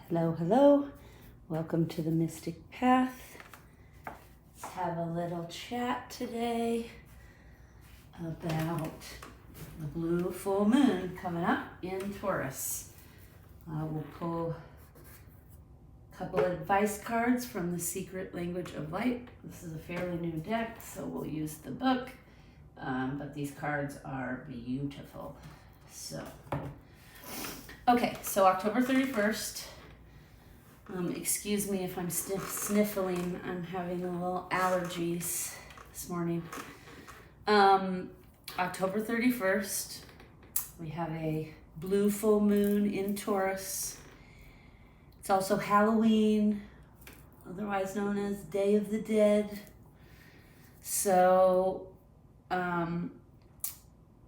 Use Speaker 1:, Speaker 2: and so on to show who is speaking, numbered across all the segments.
Speaker 1: Hello, hello. Welcome to the Mystic Path. Let's have a little chat today about the blue full moon coming up in Taurus. We'll pull a couple of advice cards from the Secret Language of Light. This is a fairly new deck, so we'll use the book, but these cards are beautiful. So October 31st. Excuse me if I'm sniffling. I'm having a little allergies this morning. October 31st, we have a blue full moon in Taurus. It's also Halloween, otherwise known as Day of the Dead. So,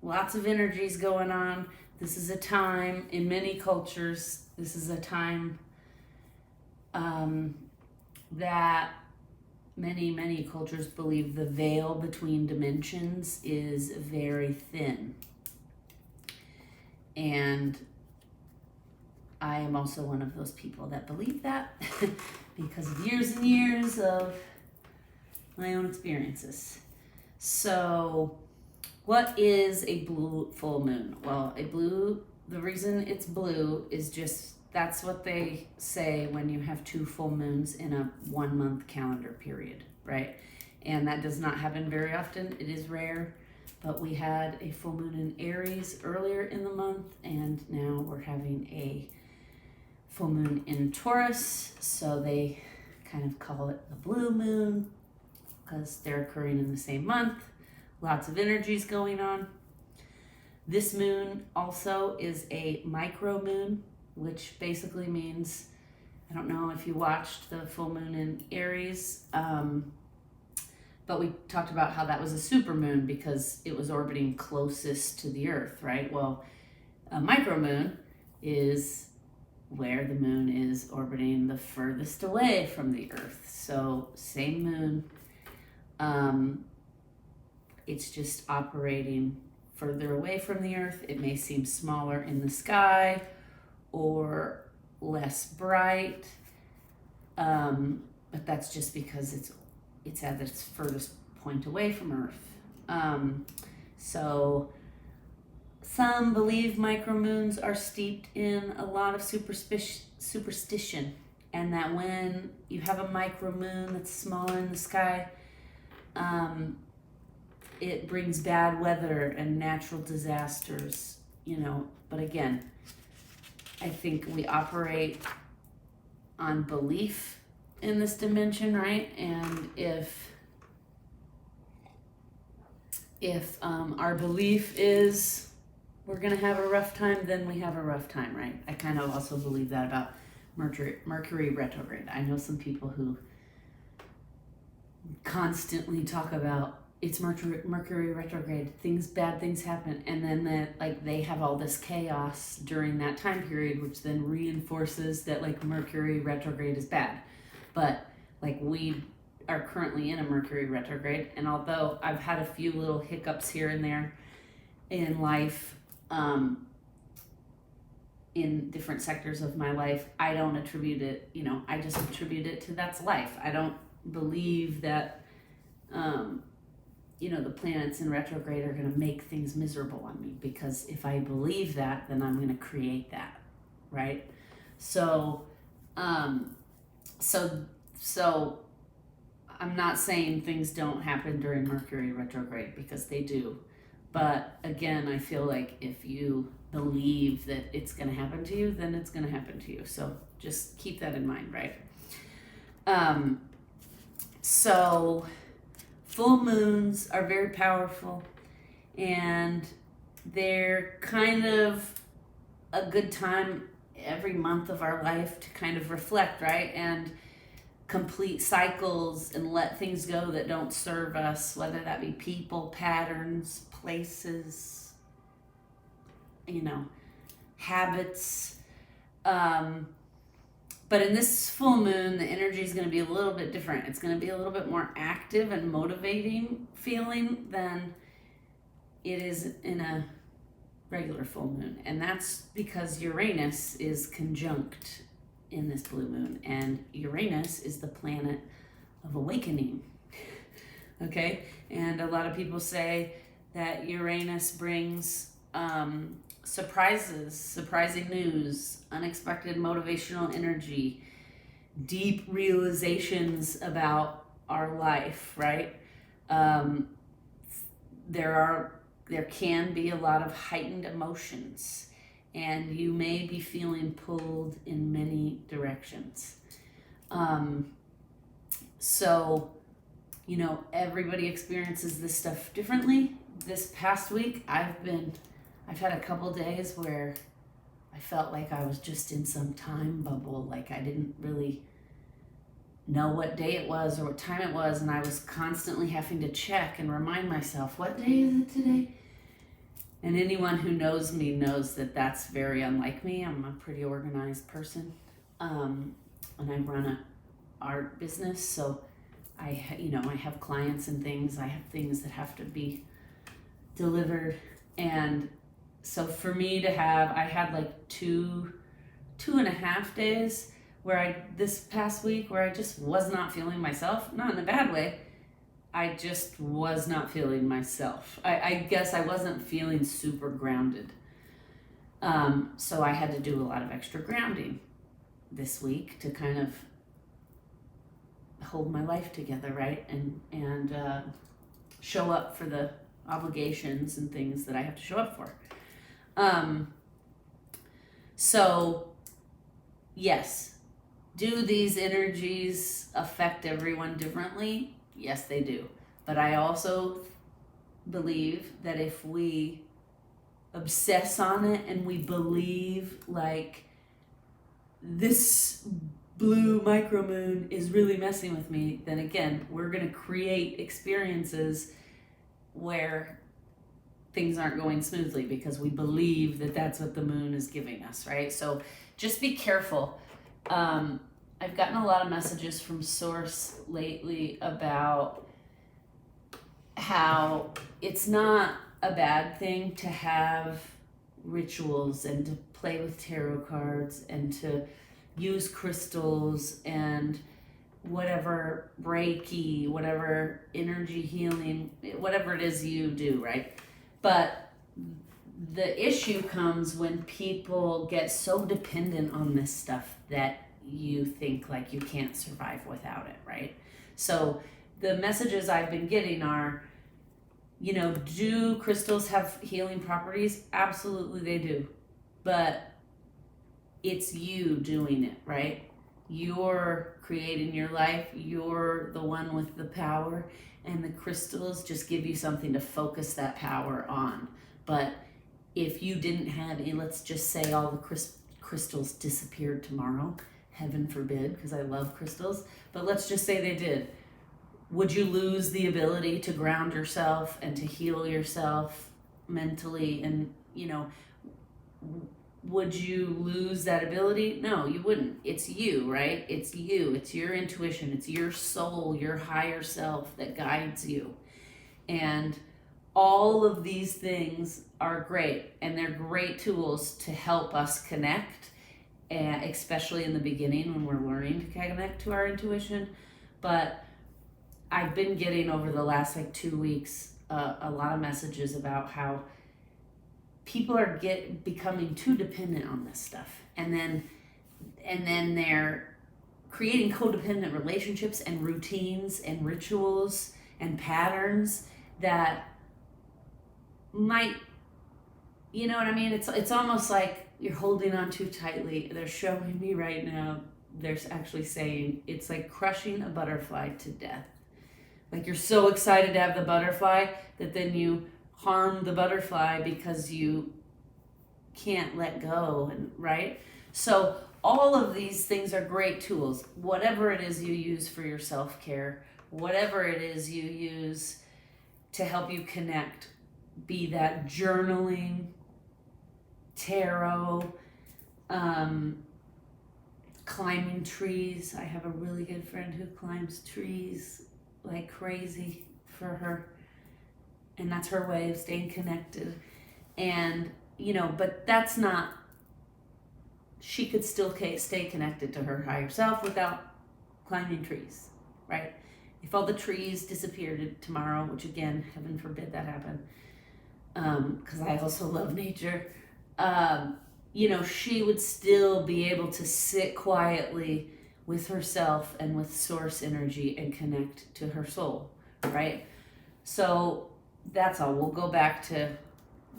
Speaker 1: lots of energies going on. This is a time, in many cultures, this is a time that many cultures believe the veil between dimensions is very thin. And I am also one of those people that believe that because of years and years of my own experiences. So, what is a blue full moon? Well, the reason it's blue is just that's what they say when you have two full moons in a 1 month calendar period, right? And that does not happen very often. It is rare, but we had a full moon in Aries earlier in the month, and now we're having a full moon in Taurus. So they kind of call it the blue moon because they're occurring in the same month. Lots of energies going on. This moon also is a micro moon, which basically means, I don't know if you watched the full moon in Aries, but we talked about how that was a super moon because it was orbiting closest to the Earth, right? Well, a micro moon is where the moon is orbiting the furthest away from the Earth. So same moon, it's just operating further away from the Earth. It may seem smaller in the sky or less bright, but that's just because it's at its furthest point away from Earth. So some believe micromoons are steeped in a lot of superstition, and that when you have a micromoon that's smaller in the sky, it brings bad weather and natural disasters, but again, I think we operate on belief in this dimension, right? And if our belief is we're gonna have a rough time, then we have a rough time, right? I kind of also believe that about Mercury retrograde. I know some people who constantly talk about it's Mercury retrograde, bad things happen, and then they have all this chaos during that time period, which then reinforces that Mercury retrograde is bad. But we are currently in a Mercury retrograde, and although I've had a few little hiccups here and there in life, in different sectors of my life, I don't attribute it, I just attribute it to that's life. I don't believe that the planets in retrograde are going to make things miserable on me, because if I believe that, then I'm going to create that, right? So I'm not saying things don't happen during Mercury retrograde, because they do. But again, I feel like if you believe that it's going to happen to you, then it's going to happen to you. So just keep that in mind, right? So full moons are very powerful, and they're kind of a good time every month of our life to kind of reflect, right? And complete cycles and let things go that don't serve us, whether that be people, patterns, places, habits. But in this full moon, the energy is going to be a little bit different. It's going to be a little bit more active and motivating feeling than it is in a regular full moon. And that's because Uranus is conjunct in this blue moon, and Uranus is the planet of awakening. Okay, and a lot of people say that Uranus brings surprises, surprising news, unexpected motivational energy, deep realizations about our life, right? There can be a lot of heightened emotions, and you may be feeling pulled in many directions. So, everybody experiences this stuff differently. This past week, I've had a couple days where I felt like I was just in some time bubble, like I didn't really know what day it was or what time it was, and I was constantly having to check and remind myself, what day is it today? And anyone who knows me knows that that's very unlike me. I'm a pretty organized person, and I run an art business, so I have clients and things. I have things that have to be delivered, and so for me to I had like two and a half days this past week where I just was not feeling myself, not in a bad way. I just was not feeling myself. I guess I wasn't feeling super grounded. So I had to do a lot of extra grounding this week to kind of hold my life together, right? And show up for the obligations and things that I have to show up for. So yes, do these energies affect everyone differently? Yes, they do. But I also believe that if we obsess on it and we believe like this blue micromoon is really messing with me, then again, we're going to create experiences where things aren't going smoothly because we believe that that's what the moon is giving us, right? So just be careful. I've gotten a lot of messages from Source lately about how it's not a bad thing to have rituals and to play with tarot cards and to use crystals and whatever Reiki, whatever energy healing, whatever it is you do, right? But the issue comes when people get so dependent on this stuff that you think like you can't survive without it, right? So the messages I've been getting are, do crystals have healing properties? Absolutely they do. But it's you doing it, right? You're creating your life. You're the one with the power, and the crystals just give you something to focus that power on. But if you didn't have let's just say all the crystals disappeared tomorrow, heaven forbid, because I love crystals, but let's just say they did. Would you lose the ability to ground yourself and to heal yourself mentally? And, would you lose that ability? No, you wouldn't. It's you, right? It's you. It's your intuition. It's your soul, your higher self that guides you. And all of these things are great, and they're great tools to help us connect, and especially in the beginning when we're learning to connect to our intuition. But I've been getting over the last 2 weeks a lot of messages about how people are becoming too dependent on this stuff, and then they're creating codependent relationships and routines and rituals and patterns that might, you know what I mean? It's almost like you're holding on too tightly. They're showing me right now, they're actually saying it's like crushing a butterfly to death. Like you're so excited to have the butterfly that then you harm the butterfly because you can't let go, and right? So all of these things are great tools. Whatever it is you use for your self-care, whatever it is you use to help you connect, be that journaling, tarot, climbing trees. I have a really good friend who climbs trees like crazy for her, and that's her way of staying connected. And but that's not she could still stay connected to her higher self without climbing trees, right? If all the trees disappeared tomorrow, which again, heaven forbid that happen, because I also love nature, she would still be able to sit quietly with herself and with source energy and connect to her soul, right? So that's all. We'll go back to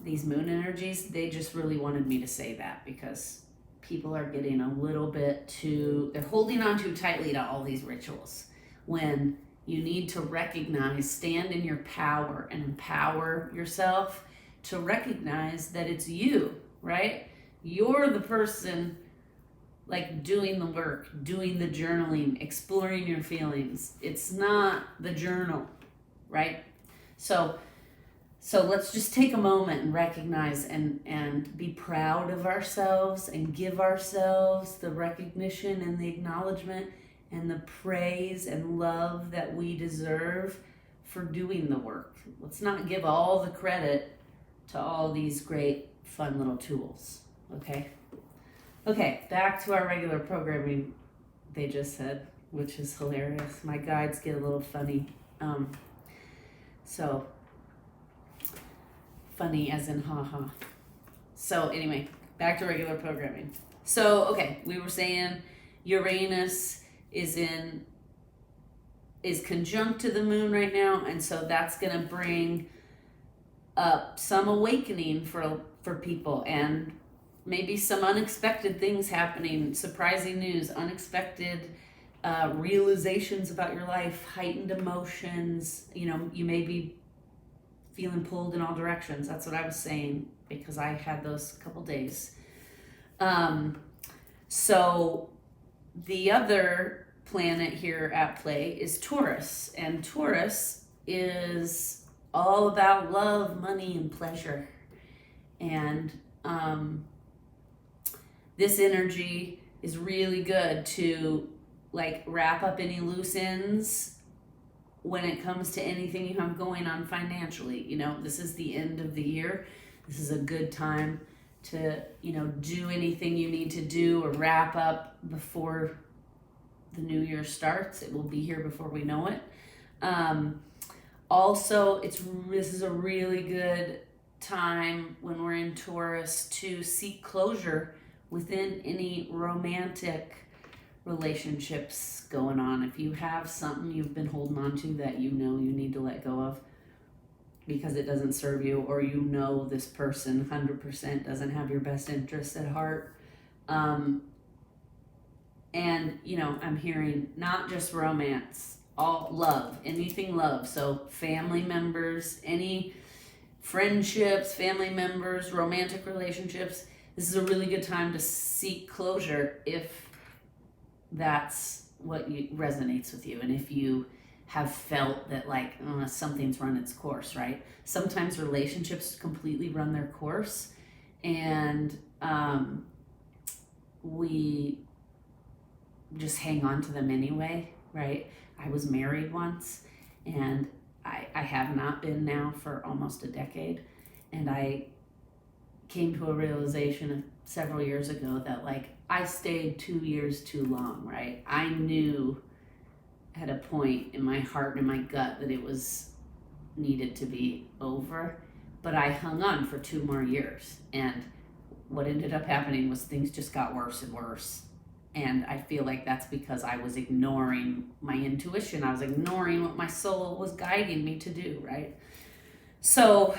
Speaker 1: these moon energies. They just really wanted me to say that because people are getting a little bit they're holding on too tightly to all these rituals when you need to recognize, stand in your power and empower yourself to recognize that it's you, right? You're the person like doing the work, doing the journaling, exploring your feelings. It's not the journal, right? So let's just take a moment and recognize and be proud of ourselves and give ourselves the recognition and the acknowledgement and the praise and love that we deserve for doing the work. Let's not give all the credit to all these great, fun little tools, okay? Okay, back to our regular programming, they just said, which is hilarious. My guides get a little funny. So, funny as in haha. So anyway, back to regular programming. So, okay, we were saying Uranus is conjunct to the moon right now, and so that's going to bring up some awakening for people, and maybe some unexpected things happening, surprising news, unexpected realizations about your life, heightened emotions. You may be feeling pulled in all directions. That's what I was saying because I had those couple days. So the other planet here at play is Taurus, and Taurus is all about love, money, and pleasure. And this energy is really good to like wrap up any loose ends when it comes to anything you have going on financially. This is the end of the year. This is a good time to, do anything you need to do or wrap up before the new year starts. It will be here before we know it. Also, this is a really good time when we're in Taurus to seek closure within any romantic relationships going on. If you have something you've been holding on to that you need to let go of because it doesn't serve you, or this person 100% doesn't have your best interests at heart. And I'm hearing not just romance, all love, anything love. So family members, any friendships, family members, romantic relationships. This is a really good time to seek closure if that's what resonates with you, and if you have felt that something's run its course, right? Sometimes relationships completely run their course, and we just hang on to them anyway, right? I was married once, and I have not been now for almost a decade, and I came to a realization several years ago that I stayed 2 years too long, right? I knew at a point in my heart and in my gut that it was needed to be over, but I hung on for 2 more years, and what ended up happening was things just got worse and worse. And I feel like that's because I was ignoring my intuition. I was ignoring what my soul was guiding me to do, right? So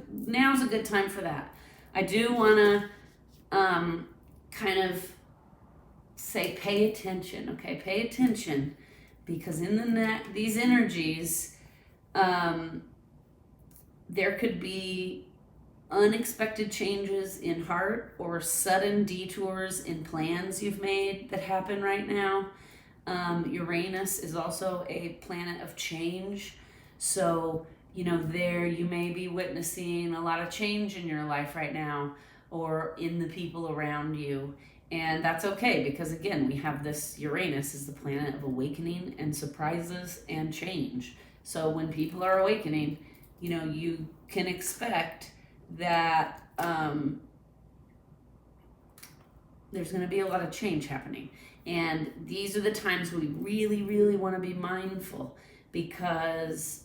Speaker 1: now's a good time for that. I do want to kind of say pay attention, okay? Pay attention, because in these energies, there could be unexpected changes in heart or sudden detours in plans you've made that happen right now. Uranus is also a planet of change. So, there you may be witnessing a lot of change in your life right now or in the people around you. And that's okay, because again, we have this Uranus is the planet of awakening and surprises and change. So when people are awakening, you can expect that there's going to be a lot of change happening. And these are the times we really, really want to be mindful, because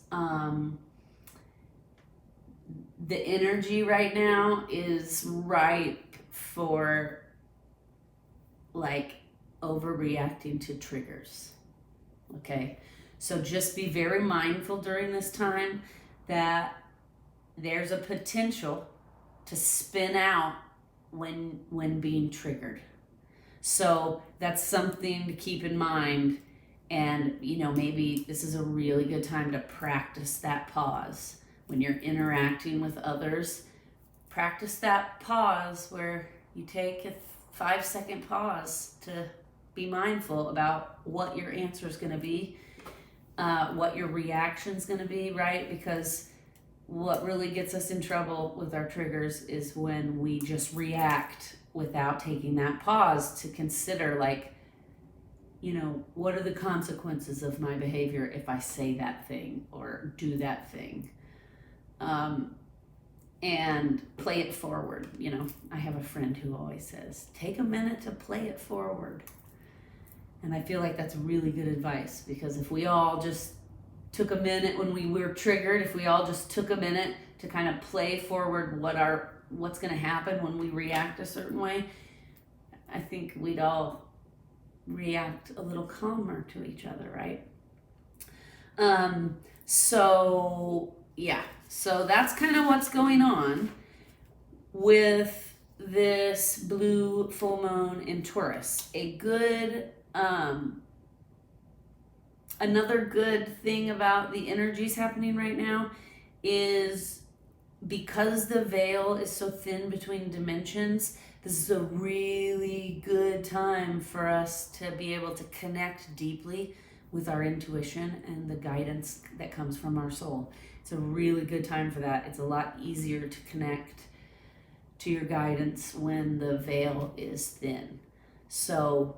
Speaker 1: the energy right now is ripe for like overreacting to triggers. Okay, so just be very mindful during this time that there's a potential to spin out when being triggered. So that's something to keep in mind. And maybe this is a really good time to practice that pause when you're interacting with others. Practice that pause where you take a 5-second pause to be mindful about what your answer is going to be, what your reaction is going to be, right? Because what really gets us in trouble with our triggers is when we just react without taking that pause to consider, like, what are the consequences of my behavior if I say that thing or do that thing? And play it forward. I have a friend who always says, take a minute to play it forward. And I feel like that's really good advice, because if we all just took a minute when we were triggered, if we all just took a minute to kind of play forward what's going to happen when we react a certain way, I think we'd all react a little calmer to each other, right? So that's kind of what's going on with this blue full moon in Taurus. Another good thing about the energies happening right now is, because the veil is so thin between dimensions, this is a really good time for us to be able to connect deeply with our intuition and the guidance that comes from our soul. It's a really good time for that. It's a lot easier to connect to your guidance when the veil is thin. So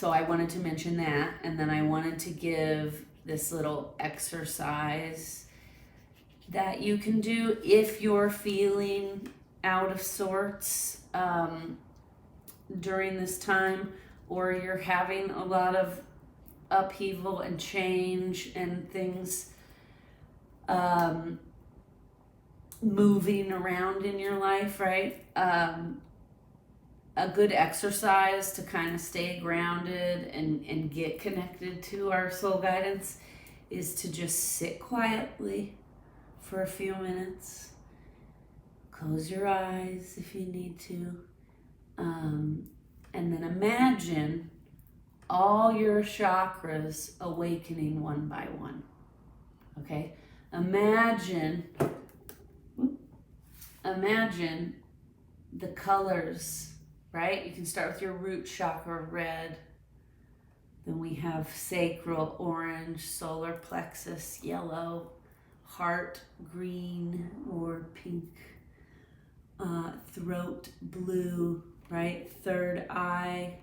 Speaker 1: I wanted to mention that, and then I wanted to give this little exercise that you can do if you're feeling out of sorts during this time, or you're having a lot of upheaval and change and things moving around in your life, right? A good exercise to kind of stay grounded and get connected to our soul guidance is to just sit quietly for a few minutes. Close your eyes if you need to. And then imagine all your chakras awakening one by one. Okay? Imagine the colors, right? You can start with your root chakra, red. Then we have sacral, orange, solar plexus, yellow, heart, green or pink, throat, blue, right? Third eye,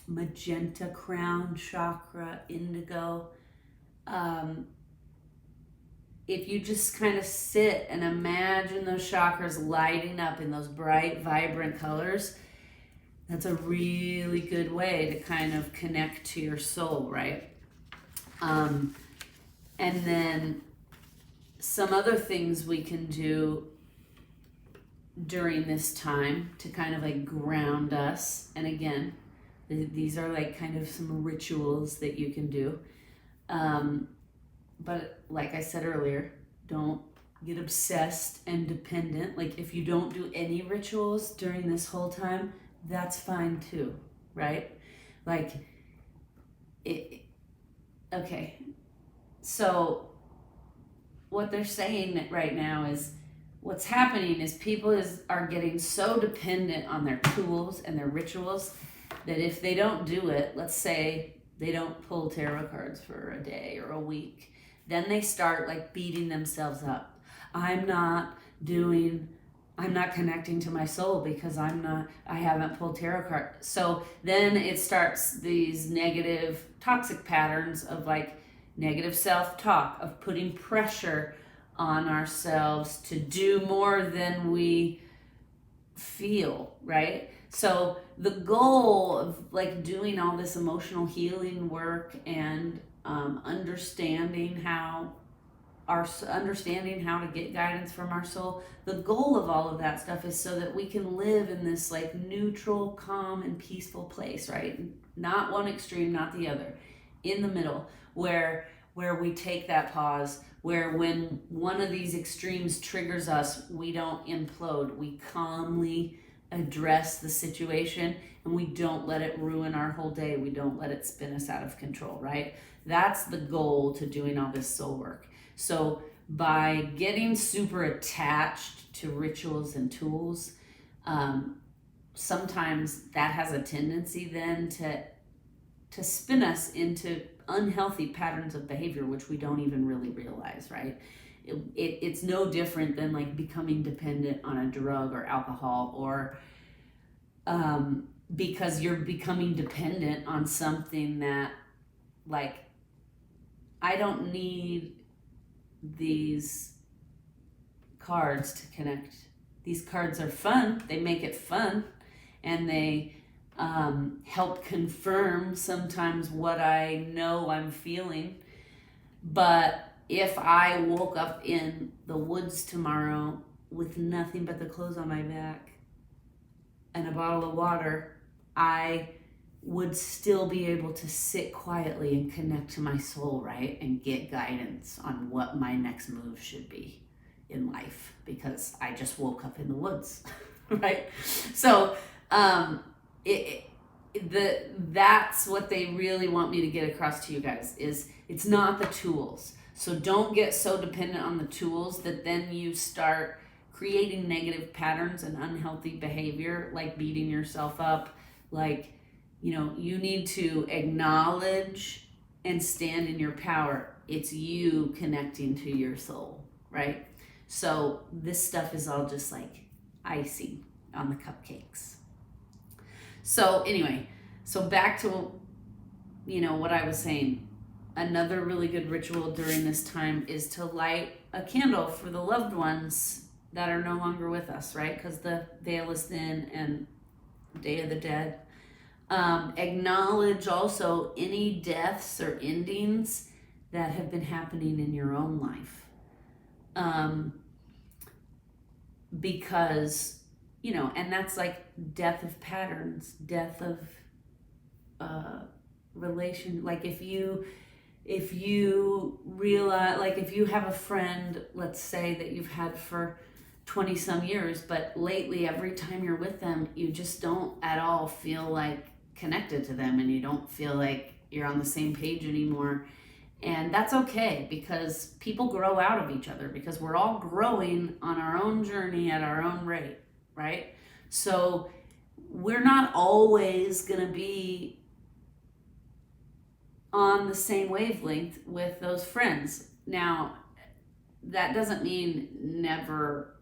Speaker 1: magenta, crown chakra, indigo. If you just kind of sit and imagine those chakras lighting up in those bright, vibrant colors, that's a really good way to kind of connect to your soul, right? And then some other things we can do during this time to kind of like ground us. And again, these are like kind of some rituals that you can do. But like I said earlier, don't get obsessed and dependent. Like if you don't do any rituals during this whole time, that's fine too, right? Like okay. So what they're saying right now is, what's happening is people are getting so dependent on their tools and their rituals that if they don't do it, let's say they don't pull tarot cards for a day or a week, then they start like beating themselves up. I'm not connecting to my soul because I haven't pulled tarot cards. So then it starts these negative, toxic patterns of like negative self-talk, of putting pressure on ourselves to do more than we feel, right? So the goal of like doing all this emotional healing work and understanding how to get guidance from our soul, the goal of all of that stuff is so that we can live in this like neutral, calm, and peaceful place, right? Not one extreme, not the other, in the middle, where we take that pause, where when one of these extremes triggers us, we don't implode. We calmly address the situation and we don't let it ruin our whole day. We don't let it spin us out of control, right? That's the goal to doing all this soul work. So by getting super attached to rituals and tools, sometimes that has a tendency then to spin us into unhealthy patterns of behavior, which we don't even really realize, right? It's no different than like becoming dependent on a drug or alcohol, or because you're becoming dependent on something that, like, I don't need these cards to connect. These cards are fun. They make it fun, and they help confirm sometimes what I know I'm feeling. But if I woke up in the woods tomorrow with nothing but the clothes on my back and a bottle of water, I would still be able to sit quietly and connect to my soul, right? And get guidance on what my next move should be in life, because I just woke up in the woods, right? So that's what they really want me to get across to you guys, is it's not the tools. So don't get so dependent on the tools that then you start creating negative patterns and unhealthy behavior, like beating yourself up. Like, you know, you need to acknowledge and stand in your power. It's you connecting to your soul, right? So this stuff is all just like icing on the cupcakes. So anyway, so back to, you know, what I was saying. Another really good ritual during this time is to light a candle for the loved ones that are no longer with us, right? Because the veil is thin and Day of the Dead. Acknowledge also any deaths or endings that have been happening in your own life. Because, you know, and that's like death of patterns, death of relation. Like if you realize, like if you have a friend, let's say, that you've had for 20 some years, but lately every time you're with them, you just don't at all feel like connected to them, and you don't feel like you're on the same page anymore. And that's okay, because people grow out of each other, because we're all growing on our own journey at our own rate, right? So we're not always going to be on the same wavelength with those friends. Now, that doesn't mean never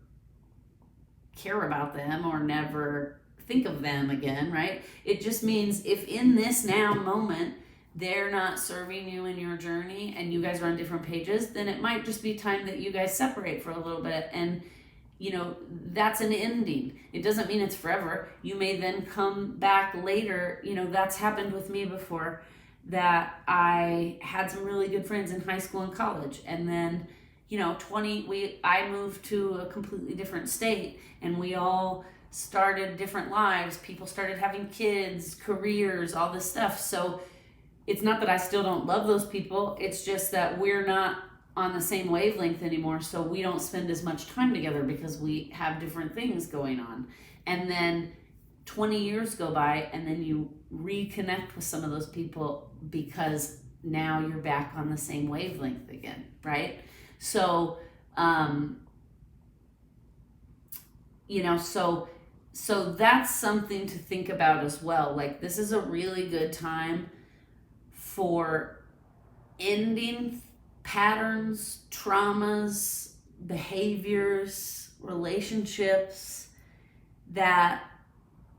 Speaker 1: care about them or never think of them again, right? It just means if in this now moment they're not serving you in your journey and you guys are on different pages, then it might just be time that you guys separate for a little bit. And, you know, that's an ending. It doesn't mean it's forever. You may then come back later. You know, that's happened with me before, that I had some really good friends in high school and college, and then, you know, I moved to a completely different state, and we all started different lives. People started having kids, careers, all this stuff. So it's not that I still don't love those people. It's just that we're not on the same wavelength anymore. So we don't spend as much time together because we have different things going on. And then 20 years go by, and then you reconnect with some of those people because now you're back on the same wavelength again, right? So, you know, so that's something to think about as well. Like, this is a really good time for ending patterns, traumas, behaviors, relationships that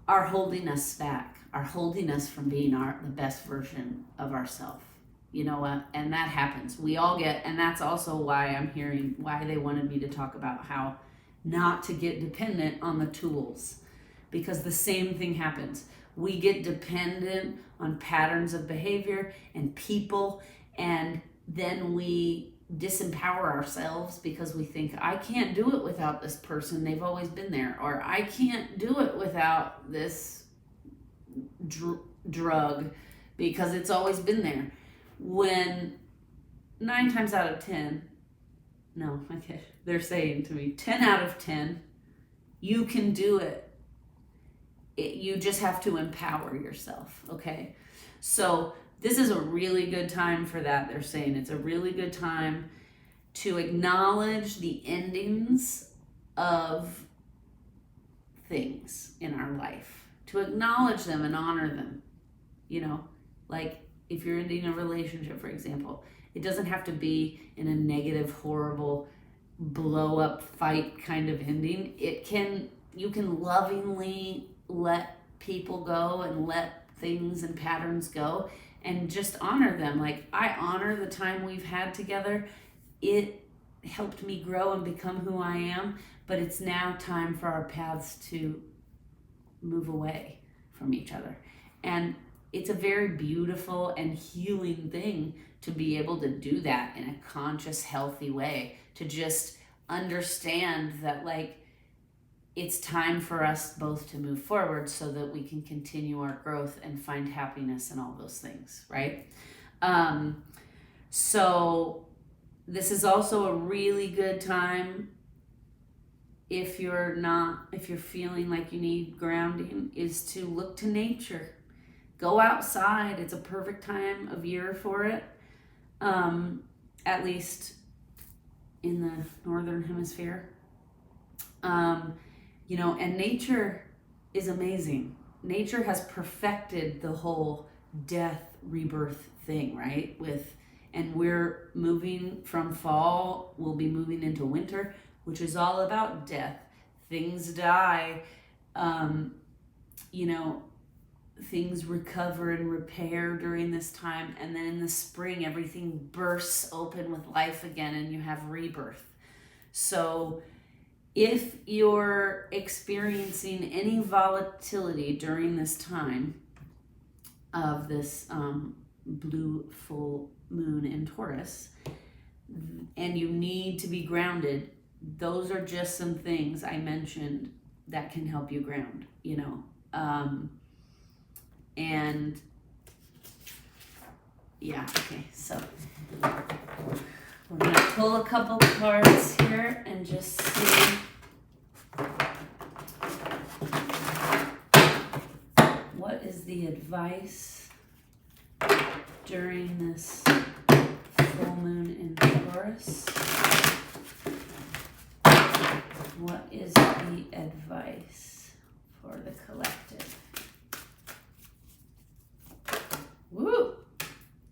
Speaker 1: are holding us back, are holding us from being the best version of ourselves. You know what? And that happens. We all get, and that's also why I'm hearing why they wanted me to talk about how not to get dependent on the tools, because the same thing happens. We get dependent on patterns of behavior and people, and then we disempower ourselves because we think, I can't do it without this person, they've always been there, or I can't do it without this drug because it's always been there. When 9 times out of 10, no, okay, they're saying to me 10 out of 10, you can do it. You just have to empower yourself, okay? So this is a really good time for that. They're saying it's a really good time to acknowledge the endings of things in our life, to acknowledge them and honor them. You know, like if you're ending a relationship, for example, it doesn't have to be in a negative, horrible, blow up fight kind of ending. You can lovingly let people go and let things and patterns go and just honor them. Like, I honor the time we've had together. It helped me grow and become who I am, but it's now time for our paths to move away from each other. And it's a very beautiful and healing thing to be able to do that in a conscious, healthy way, to just understand that, like, it's time for us both to move forward so that we can continue our growth and find happiness and all those things, right? So this is also a really good time if you're feeling like you need grounding, is to look to nature. Go outside. It's a perfect time of year for it. At least in the northern hemisphere. You know, and nature is amazing. Nature has perfected the whole death, rebirth thing, right? And we're moving from fall, we'll be moving into winter, which is all about death. Things die, you know, things recover and repair during this time. And then in the spring, everything bursts open with life again and you have rebirth. So if you're experiencing any volatility during this time of this blue full moon in Taurus, and you need to be grounded, those are just some things I mentioned that can help you ground, you know. And yeah, okay, so we're going to pull a couple cards here and just see what is the advice during this full moon in Taurus. What is the advice for the collective? Woo!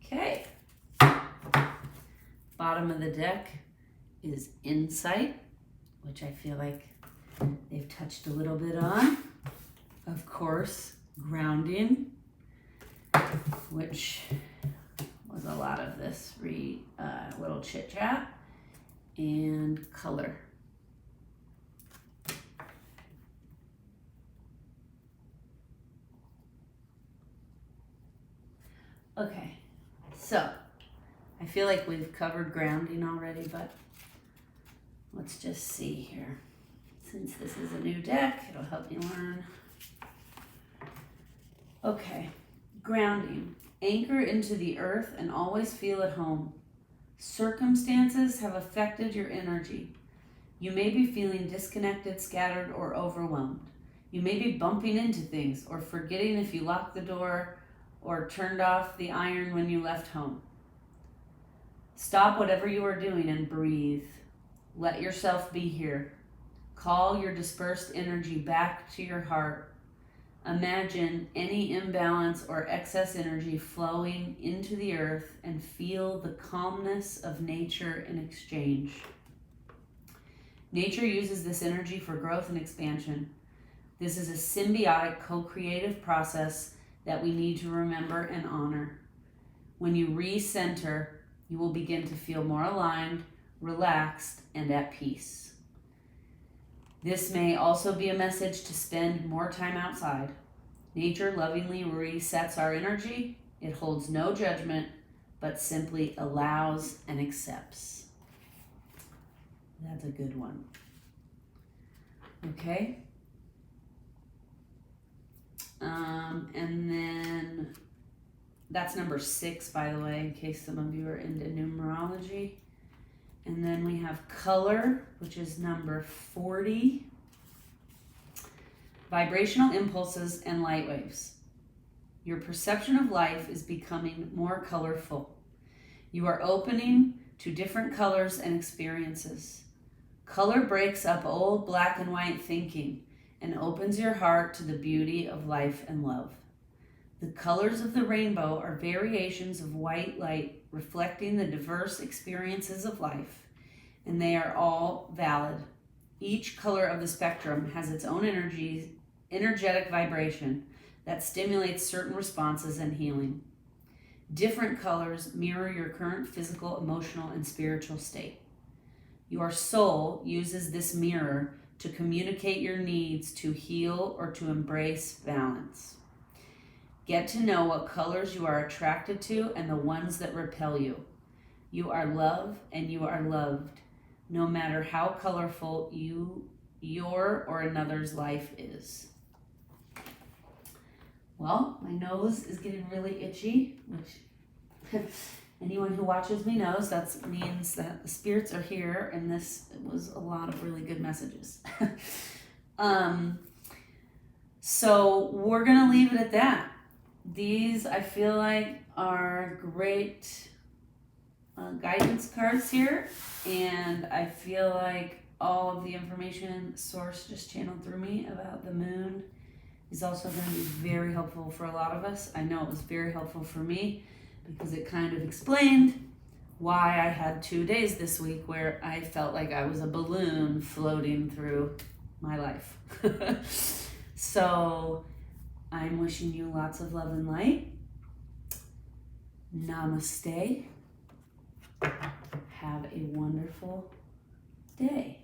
Speaker 1: Okay. Bottom of the deck is insight, which I feel like they've touched a little bit on. Of course, grounding, which was a lot of this little chit chat, and color. Okay, so I feel like we've covered grounding already, but let's just see here. Since this is a new deck, it'll help me learn. Okay, grounding. Anchor into the earth and always feel at home. Circumstances have affected your energy. You may be feeling disconnected, scattered, or overwhelmed. You may be bumping into things or forgetting if you locked the door or turned off the iron when you left home. Stop whatever you are doing and breathe. Let yourself be here. Call your dispersed energy back to your heart. Imagine any imbalance or excess energy flowing into the earth and feel the calmness of nature in exchange. Nature uses this energy for growth and expansion. This is a symbiotic, co-creative process that we need to remember and honor. When you recenter, you will begin to feel more aligned, relaxed, and at peace. This may also be a message to spend more time outside. Nature lovingly resets our energy. It holds no judgment, but simply allows and accepts. That's a good one. Okay. And then that's number 6, by the way, in case some of you are into numerology. And then we have color, which is number 40. Vibrational impulses and light waves. Your perception of life is becoming more colorful. You are opening to different colors and experiences. Color breaks up old black and white thinking and opens your heart to the beauty of life and love. The colors of the rainbow are variations of white light reflecting the diverse experiences of life, and they are all valid. Each color of the spectrum has its own energetic vibration that stimulates certain responses and healing. Different colors mirror your current physical, emotional, and spiritual state. Your soul uses this mirror to communicate your needs to heal or to embrace balance. Get to know what colors you are attracted to and the ones that repel you. You are love and you are loved, no matter how colorful your or another's life is. Well, my nose is getting really itchy, which anyone who watches me knows that means that the spirits are here, and this was a lot of really good messages. So we're going to leave it at that. These, I feel like, are great guidance cards here, and I feel like all of the information Source just channeled through me about the moon is also going to be very helpful for a lot of us. I know it was very helpful for me because it kind of explained why I had 2 days this week where I felt like I was a balloon floating through my life. So I'm wishing you lots of love and light. Namaste. Have a wonderful day.